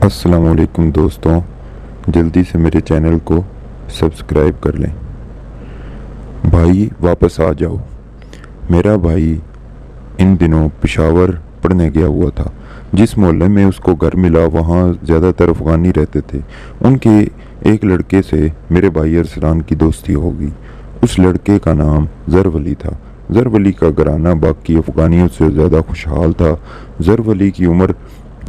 السلام علیکم دوستوں، جلدی سے میرے چینل کو سبسکرائب کر لیں۔ بھائی واپس آ جاؤ۔ میرا بھائی ان دنوں پشاور پڑھنے گیا ہوا تھا۔ جس محلے میں اس کو گھر ملا وہاں زیادہ تر افغانی رہتے تھے۔ ان کے ایک لڑکے سے میرے بھائی ارسلان کی دوستی ہوگی۔ اس لڑکے کا نام زرولی تھا۔ زرولی کا گھرانہ باقی افغانیوں سے زیادہ خوشحال تھا۔ زرولی کی عمر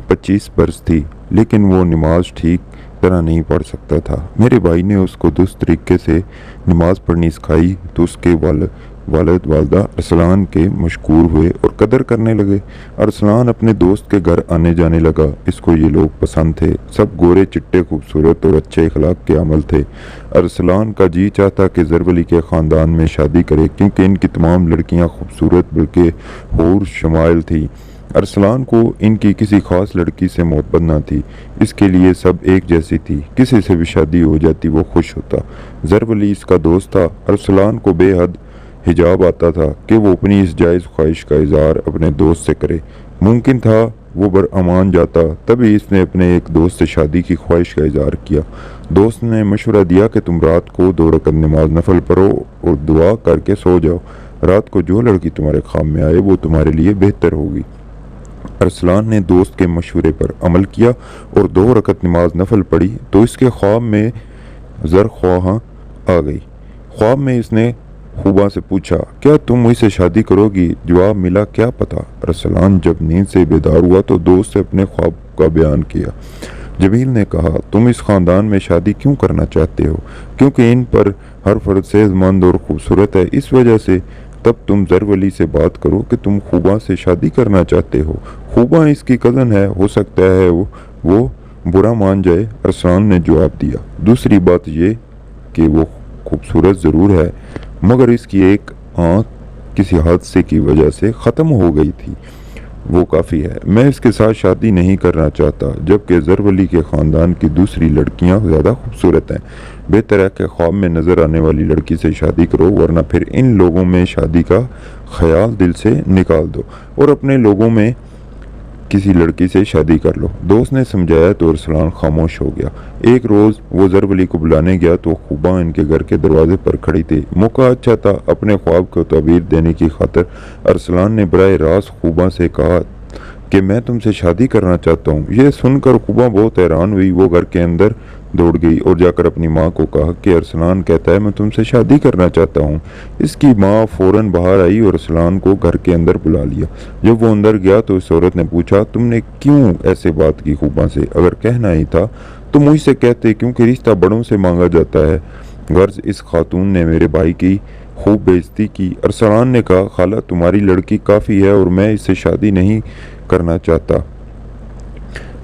25 برس تھی، لیکن وہ نماز ٹھیک طرح نہیں پڑھ سکتا تھا۔ میرے بھائی نے اس کو درست طریقے سے نماز پڑھنی سکھائی تو اس کے والد والدہ ارسلان کے مشکور ہوئے اور قدر کرنے لگے۔ ارسلان اپنے دوست کے گھر آنے جانے لگا۔ اس کو یہ لوگ پسند تھے۔ سب گورے چٹے خوبصورت اور اچھے اخلاق کے عمل تھے۔ ارسلان کا جی چاہتا کہ زرولی کے خاندان میں شادی کرے، کیونکہ ان کی تمام لڑکیاں خوبصورت بلکہ حور شمائل تھیں۔ ارسلان کو ان کی کسی خاص لڑکی سے محبت نہ تھی۔ اس کے لیے سب ایک جیسی تھی۔ کسی سے بھی شادی ہو جاتی وہ خوش ہوتا۔ زرولی اس کا دوست تھا۔ ارسلان کو بے حد حجاب آتا تھا کہ وہ اپنی اس جائز خواہش کا اظہار اپنے دوست سے کرے۔ ممکن تھا وہ برامان جاتا، تبھی اس نے اپنے ایک دوست سے شادی کی خواہش کا اظہار کیا۔ دوست نے مشورہ دیا کہ تم رات کو 2 رکعت نماز نفل پڑھو اور دعا کر کے سو جاؤ۔ رات کو جو لڑکی تمہارے خواب میں آئے وہ تمہارے لیے بہتر ہوگی۔ ارسلان نے دوست کے مشورے پر عمل کیا اور 2 رکعت نماز نفل پڑھی تو اس کے خواب میں زرخواہ آ گئی۔ خواب میں اس نے خوبا سے پوچھا، کیا تم مجھ سے شادی کرو گی؟ جواب ملا، کیا پتہ۔ ارسلان جب نیند سے بیدار ہوا تو دوست سے اپنے خواب کا بیان کیا۔ جمیل نے کہا، تم اس خاندان میں شادی کیوں کرنا چاہتے ہو؟ کیونکہ ان پر ہر فرد صحت مند اور خوبصورت ہے، اس وجہ سے۔ تب تم زرولی سے بات کرو کہ تم خوبا سے شادی کرنا چاہتے ہو۔ خوبا اس کی کزن ہے، ہو سکتا ہے وہ برا مان جائے۔ ارسلان نے جواب دیا، دوسری بات یہ کہ وہ خوبصورت ضرور ہے، مگر اس کی ایک آنکھ کسی حادثے کی وجہ سے ختم ہو گئی تھی، وہ کافی ہے۔ میں اس کے ساتھ شادی نہیں کرنا چاہتا، جبکہ زرولی کے خاندان کی دوسری لڑکیاں زیادہ خوبصورت ہیں۔ بہتر ہے کہ خواب میں نظر آنے والی لڑکی سے شادی کرو، ورنہ پھر ان لوگوں میں شادی کا خیال دل سے نکال دو اور اپنے لوگوں میں کسی لڑکی سے شادی کر لو۔ دوست نے سمجھایا تو ارسلان خاموش ہو گیا۔ ایک روز وہ زرولی کو بلانے گیا تو خوبا ان کے گھر کے دروازے پر کھڑی تھی۔ موقع اچھا تھا۔ اپنے خواب کو تعبیر دینے کی خاطر ارسلان نے براہ راست خوبا سے کہا کہ میں تم سے شادی کرنا چاہتا ہوں۔ یہ سن کر خوبا بہت حیران ہوئی۔ وہ گھر کے اندر دوڑ گئی اور جا کر اپنی ماں کو کہا کہ ارسلان کہتا ہے میں تم سے شادی کرنا چاہتا ہوں۔ اس کی ماں فوراً باہر آئی اور ارسلان کو گھر کے اندر بلا لیا۔ جب وہ اندر گیا تو اس عورت نے پوچھا، تم نے کیوں ایسے بات کی خوبا سے؟ اگر کہنا ہی تھا تو مجھ سے کہتے، کیونکہ رشتہ بڑوں سے مانگا جاتا ہے۔ غرض اس خاتون نے میرے بھائی کی خوب بےعزتی کی۔ ارسلان نے کہا، خالہ تمہاری لڑکی کافی ہے اور میں اس سے شادی نہیں کرنا چاہتا،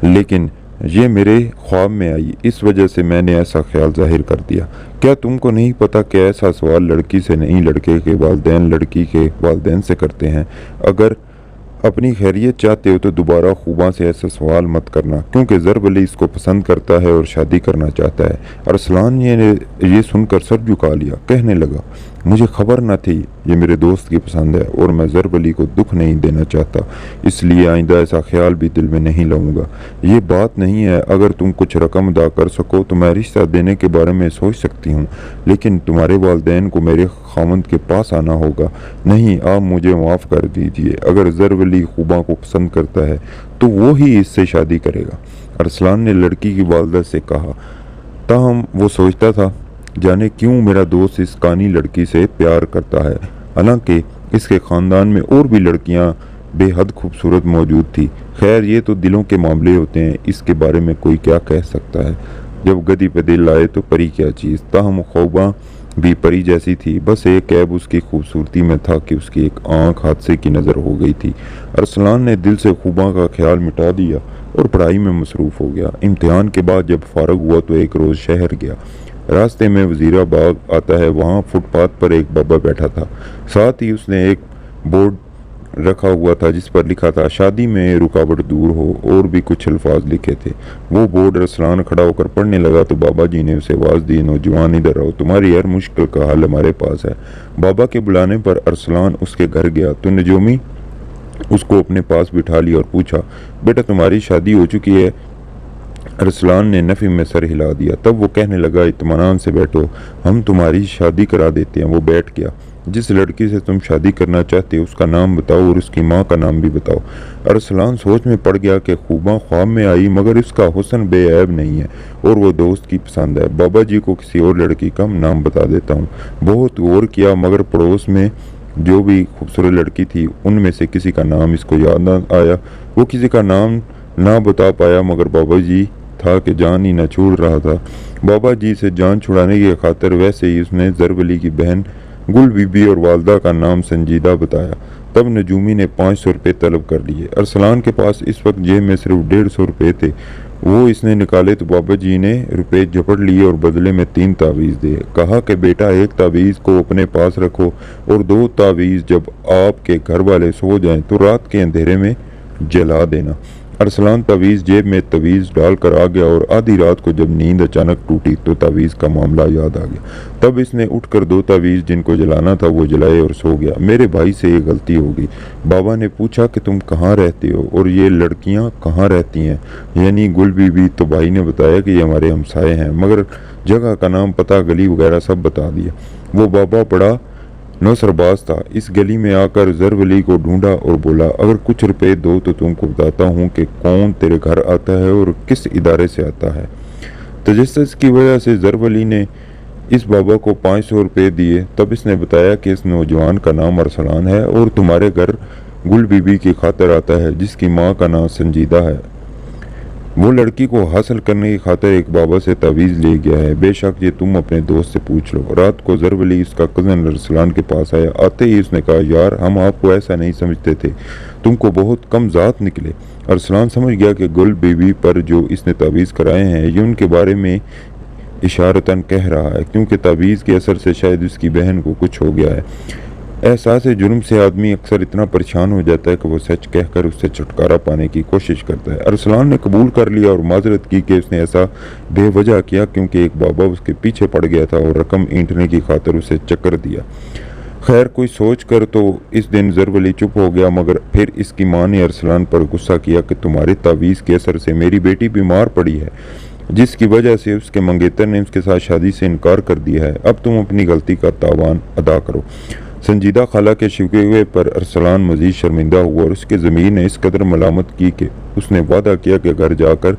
لیکن یہ میرے خواب میں آئی، اس وجہ سے میں نے ایسا خیال ظاہر کر دیا۔ کیا تم کو نہیں پتا کہ ایسا سوال لڑکی سے نہیں لڑکے کے والدین لڑکی کے والدین سے کرتے ہیں؟ اگر اپنی خیریت چاہتے ہو تو دوبارہ خوبا سے ایسا سوال مت کرنا، کیونکہ زرولی اس کو پسند کرتا ہے اور شادی کرنا چاہتا ہے۔ ارسلان نے یہ سن کر سر جھکا لیا، کہنے لگا، مجھے خبر نہ تھی، یہ میرے دوست کی پسند ہے اور میں زرولی کو دکھ نہیں دینا چاہتا، اس لیے آئندہ ایسا خیال بھی دل میں نہیں لاؤں گا۔ یہ بات نہیں ہے، اگر تم کچھ رقم ادا کر سکو تو میں رشتہ دینے کے بارے میں سوچ سکتی ہوں، لیکن تمہارے والدین کو میرے خاوند کے پاس آنا ہوگا۔ نہیں، آپ مجھے معاف کر دیجئے، اگر زرولی خوبا کو پسند کرتا ہے تو وہی اس سے شادی کرے گا۔ ارسلان نے لڑکی کی والدہ سے کہا۔ تاہم وہ سوچتا تھا، جانے کیوں میرا دوست اس کانی لڑکی سے پیار کرتا ہے، حالانکہ اس کے خاندان میں اور بھی لڑکیاں بے حد خوبصورت موجود تھی۔ خیر یہ تو دلوں کے معاملے ہوتے ہیں، اس کے بارے میں کوئی کیا کہہ سکتا ہے۔ جب گدی پہ دل آئے تو پری کیا چیز۔ تاہم خوبا بھی پری جیسی تھی، بس ایک عیب اس کی خوبصورتی میں تھا کہ اس کی ایک آنکھ حادثے کی نظر ہو گئی تھی۔ ارسلان نے دل سے خوبا کا خیال مٹا دیا اور پڑھائی میں مصروف ہو گیا۔ امتحان کے بعد جب فارغ ہوا تو ایک روز شہر گیا۔ راستے میں وزیرہ باغ آتا ہے، وہاں فٹ پاتھ پر ایک بابا بیٹھا تھا، ساتھ ہی اس نے ایک بورڈ رکھا ہوا تھا جس پر لکھا تھا، شادی میں رکاوٹ دور ہو، اور بھی کچھ الفاظ لکھے تھے۔ وہ بورڈ ارسلان کھڑا ہو کر پڑھنے لگا تو بابا جی نے اسے آواز دی، نوجوان ادھر آؤ، تمہاری ہر مشکل کا حل ہمارے پاس ہے۔ بابا کے بلانے پر ارسلان اس کے گھر گیا تو نجومی اس کو اپنے پاس بٹھا لیا اور پوچھا، بیٹا تمہاری شادی ہو چکی ہے؟ ارسلان نے نفی میں سر ہلا دیا۔ تب وہ کہنے لگا اطمینان سے بیٹھو، ہم تمہاری شادی کرا دیتے ہیں۔ وہ بیٹھ گیا۔ جس لڑکی سے تم شادی کرنا چاہتے اس کا نام بتاؤ اور اس کی ماں کا نام بھی بتاؤ۔ ارسلان سوچ میں پڑ گیا کہ خوباں خواب میں آئی مگر اس کا حسن بے عیب نہیں ہے اور وہ دوست کی پسند ہے۔ بابا جی کو کسی اور لڑکی کا نام بتا دیتا ہوں۔ بہت غور کیا مگر پڑوس میں جو بھی خوبصورت لڑکی تھی ان میں سے کسی کا نام اس کو یاد نہ آیا۔ وہ کسی کا نام نہ بتا پایا مگر بابا جی تھا کہ جان ہی نہ چھوڑ رہا تھا۔ بابا جی سے جان چھڑانے کی خاطر ویسے ہی اس نے زرولی کی بہن گل بی بی اور والدہ کا نام سنجیدہ بتایا۔ تب نجومی نے 500 روپے طلب کر لیے۔ ارسلان کے پاس اس وقت جیب میں صرف 150 روپے تھے۔ وہ اس نے نکالے تو بابا جی نے روپے جھپٹ لیے اور بدلے میں 3 تعویذ دیے۔ کہا کہ بیٹا ایک تعویذ کو اپنے پاس رکھو اور 2 تعویذ جب آپ کے گھر والے سو جائیں تو رات کے اندھیرے میں جلا دینا۔ ارسلان تعویذ جیب میں تعویذ ڈال کر آ گیا اور آدھی رات کو جب نیند اچانک ٹوٹی تو تعویذ کا معاملہ یاد آ گیا۔ تب اس نے اٹھ کر 2 تعویذ جن کو جلانا تھا وہ جلائے اور سو گیا۔ میرے بھائی سے یہ غلطی ہو گئی۔ بابا نے پوچھا کہ تم کہاں رہتے ہو اور یہ لڑکیاں کہاں رہتی ہیں، یعنی گل بی بی؟ تو بھائی نے بتایا کہ یہ ہمارے ہمسائے ہیں مگر جگہ کا نام پتہ گلی وغیرہ سب بتا دیا۔ وہ بابا بڑا نوسرباز تھا۔ اس گلی میں آ کر زرولی کو ڈھونڈا اور بولا اگر کچھ روپے دو تو تم کو بتاتا ہوں کہ کون تیرے گھر آتا ہے اور کس ادارے سے آتا ہے۔ تجسس کی وجہ سے زرولی نے اس بابا کو 500 روپے دیے۔ تب اس نے بتایا کہ اس نوجوان کا نام ارسلان ہے اور تمہارے گھر گل بی بی کی خاطر آتا ہے جس کی ماں کا نام سنجیدہ ہے۔ وہ لڑکی کو حاصل کرنے کی خاطر ایک بابا سے تعویذ لے گیا ہے۔ بے شک یہ تم اپنے دوست سے پوچھ لو۔ رات کو زرولی اس کا کزن ارسلان کے پاس آیا۔ آتے ہی اس نے کہا یار ہم آپ کو ایسا نہیں سمجھتے تھے، تم کو بہت کم ذات نکلے۔ ارسلان سمجھ گیا کہ گل بی بی پر جو اس نے تعویذ کرائے ہیں یہ ان کے بارے میں اشارتاً کہہ رہا ہے کیونکہ تعویذ کے اثر سے شاید اس کی بہن کو کچھ ہو گیا ہے۔ احساس جرم سے آدمی اکثر اتنا پریشان ہو جاتا ہے کہ وہ سچ کہہ کر اس سے چھٹکارا پانے کی کوشش کرتا ہے۔ ارسلان نے قبول کر لیا اور معذرت کی کہ اس نے ایسا بے وجہ کیا کیونکہ ایک بابا اس کے پیچھے پڑ گیا تھا اور رقم اینٹنے کی خاطر اسے چکر دیا۔ خیر کوئی سوچ کر تو اس دن زرولی چپ ہو گیا مگر پھر اس کی ماں نے ارسلان پر غصہ کیا کہ تمہارے تعویذ کے اثر سے میری بیٹی بیمار پڑی ہے جس کی وجہ سے اس کے منگیتر نے اس کے ساتھ شادی سے انکار کر دیا ہے۔ اب تم اپنی غلطی کا تاوان ادا کرو۔ سنجیدہ خالہ کے شکوے پر ارسلان مزید شرمندہ ہوا اور اس کے ضمیر نے اس قدر ملامت کی کہ اس نے وعدہ کیا کہ گھر جا کر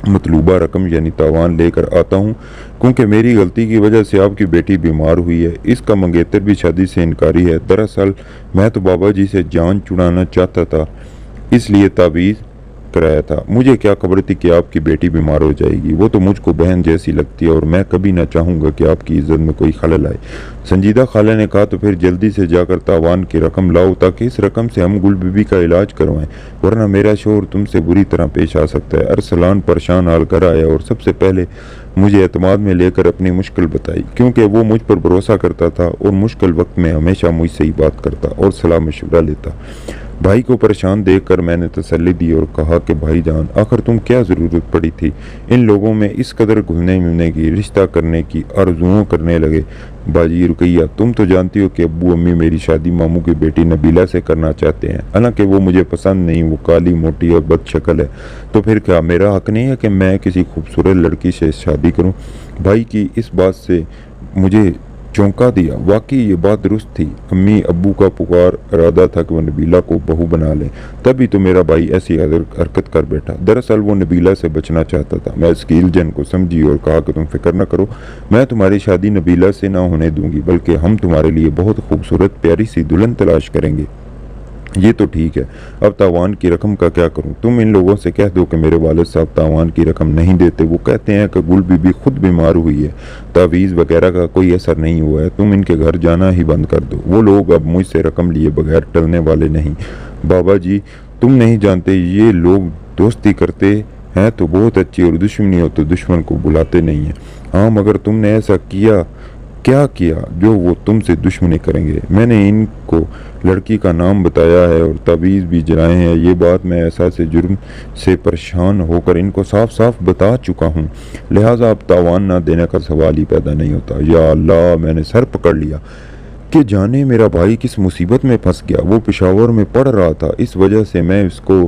مطلوبہ رقم یعنی تاوان لے کر آتا ہوں کیونکہ میری غلطی کی وجہ سے آپ کی بیٹی بیمار ہوئی ہے۔ اس کا منگیتر بھی شادی سے انکاری ہے۔ دراصل میں تو بابا جی سے جان چھڑانا چاہتا تھا اس لیے تعویذ کرایا تھا۔ مجھے کیا خبر تھی کہ آپ کی بیٹی بیمار ہو جائے گی، وہ تو مجھ کو بہن جیسی لگتی ہے اور میں کبھی نہ چاہوں گا کہ آپ کی عزت میں کوئی خلل آئے۔ سنجیدہ خالہ نے کہا تو پھر جلدی سے جا کر تاوان کی رقم لاؤ تاکہ اس رقم سے ہم گل بی بی کا علاج کروائیں ورنہ میرا شوہر تم سے بری طرح پیش آ سکتا ہے۔ ارسلان پریشان حال گھر آیا اور سب سے پہلے مجھے اعتماد میں لے کر اپنی مشکل بتائی کیونکہ وہ مجھ پر بھروسہ کرتا تھا اور مشکل وقت میں ہمیشہ مجھ سے ہی بات کرتا اور صلاح مشورہ لیتا۔ بھائی کو پریشان دیکھ کر میں نے تسلی دی اور کہا کہ بھائی جان آخر تم کیا ضرورت پڑی تھی ان لوگوں میں اس قدر گھلنے ملنے کی، رشتہ کرنے کی آرزوؤں کرنے لگے۔ باجی رقیہ تم تو جانتی ہو کہ ابو امی میری شادی ماموں کی بیٹی نبیلہ سے کرنا چاہتے ہیں، حالانکہ وہ مجھے پسند نہیں، وہ کالی موٹی اور بد شکل ہے۔ تو پھر کیا میرا حق نہیں ہے کہ میں کسی خوبصورت لڑکی سے شادی کروں؟ بھائی کی اس بات سے مجھے چونکا دیا۔ واقعی یہ بات درست تھی۔ امی ابو کا پکار ارادہ تھا کہ وہ نبیلہ کو بہو بنا لیں، تبھی تو میرا بھائی ایسی حرکت کر بیٹھا۔ دراصل وہ نبیلہ سے بچنا چاہتا تھا۔ میں اس کی الجھن کو سمجھی اور کہا کہ تم فکر نہ کرو، میں تمہاری شادی نبیلہ سے نہ ہونے دوں گی بلکہ ہم تمہارے لیے بہت خوبصورت پیاری سی دلہن تلاش کریں گے۔ یہ تو ٹھیک ہے، اب تاوان کی رقم کا کیا کروں؟ تم ان لوگوں سے کہہ دو کہ میرے والد صاحب تاوان کی رقم نہیں دیتے، وہ کہتے ہیں کہ گل بی بی خود بیمار ہوئی ہے، تعویذ وغیرہ کا کوئی اثر نہیں ہوا ہے، تم ان کے گھر جانا ہی بند کر دو۔ وہ لوگ اب مجھ سے رقم لیے بغیر ٹلنے والے نہیں۔ بابا جی تم نہیں جانتے یہ لوگ دوستی کرتے ہیں تو بہت اچھی اور دشمنی ہو تو دشمن کو بلاتے نہیں ہیں۔ ہاں مگر تم نے ایسا کیا جو وہ تم سے دشمنی کریں گے؟ میں نے ان کو لڑکی کا نام بتایا ہے اور تعویذ بھی جلائے ہیں، یہ بات میں احساس جرم سے پریشان ہو کر ان کو صاف صاف بتا چکا ہوں، لہٰذا اب تاوان نہ دینے کا سوال ہی پیدا نہیں ہوتا۔ یا اللہ میں نے سر پکڑ لیا کہ جانے میرا بھائی کس مصیبت میں پھنس گیا۔ وہ پشاور میں پڑھ رہا تھا، اس وجہ سے میں اس کو